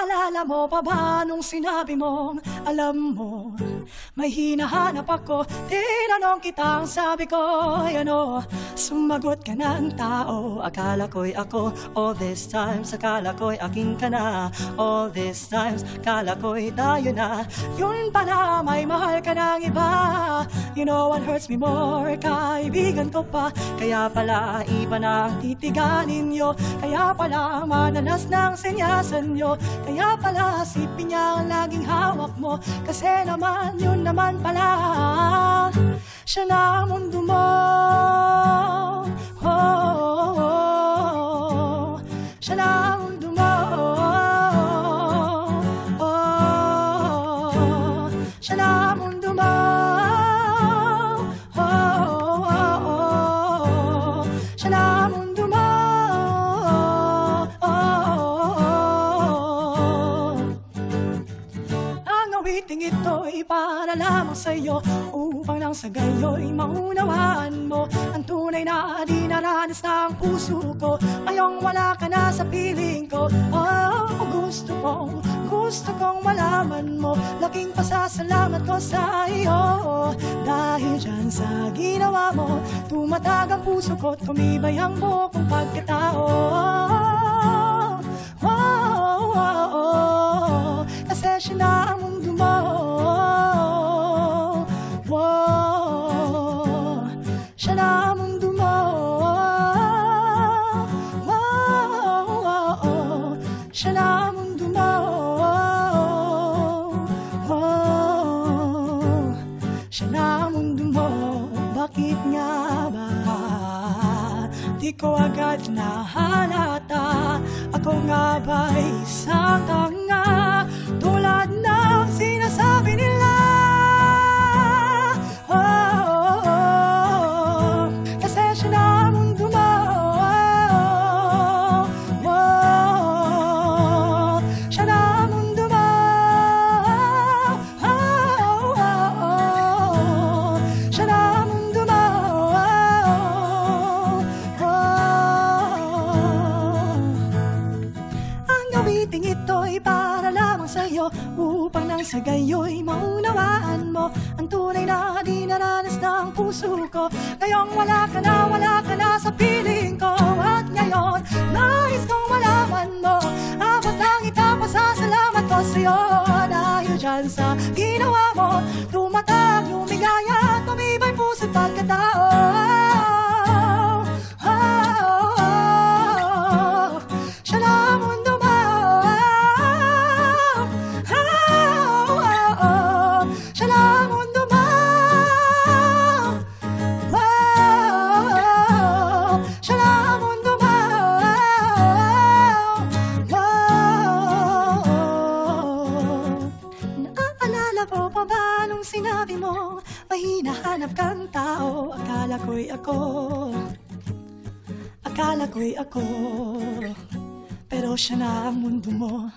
Naaalala mo pa ba nung sinabi mong alam mo may hinahanap ako? Tinanong kitang sabi ko, ano? Sumagot ka ng tao, akala ko'y ako. All these times, akala ko'y aking ka na. All these times, akala ko'y tayo na. Yun pala, may mahal ka ng iba. You know what hurts me more, kaibigan ko pa. Kaya pala, iba na ang titiganin nyo. Kaya pala, manalas ng senyasan nyo. Kaya pala, sipin niya ang laging hawak mo. Kasi naman, yun naman pala, siya na ang mundo mo. Oh, oh, oh. Siya na ang mundo mo. Oh, oh. Siya na ang mundo mo. Oh, oh, oh. Siya na ang mundo mo. Awiting ito'y para lamang sa'yo, upang lang sa gayo'y maunawaan mo ang tunay na dinaranas ng puso ko. Ngayong wala ka na sa piling ko, oh, gusto kong malaman mo. Laking pasasalamat ko sa iyo, dahil dyan sa ginawa mo, tumatag ang puso ko, tumibay ang buong pagkatao. Oh, oh, oh, oh. Kasi siya na ang mundo mo. Wow, siya na ang mundo mo. Wow, siya na ang mundo mo. Wow, siya na ang mundo mo. Bakit nga ba di ko agad nahalata? Ako nga ba'y isang tanga, tulad ng sinasabi nila? Oh, oh, oh. Kasi siya na ang mundo mo. Oh, oh. Siya na ang mundo mo. Oh, oh, oh. Siya na ang mundo mo. Awiting ito'y para lamang sa'yo, upang nang sa gayo'y maunawaan mo ang tunay na dinaranas ng puso ko. Ngayong wala ka na sa piling ko. At ngayon, nais kong malaman mo, abot ang ipapasasalamat ko sa'yo. Dahil dyan sa ginawa mo, tumatag, lumigaya, tumibay puso't pagkatao. Siya na ang mundo mo. Siya na ang mundo mo. Siya na ang mundo mo. Naaalala mo pa ba nung sinabi mo may hinahanap kang tao? Akala ko'y ako. Akala ko'y ako. Pero siya na ang mundo mo.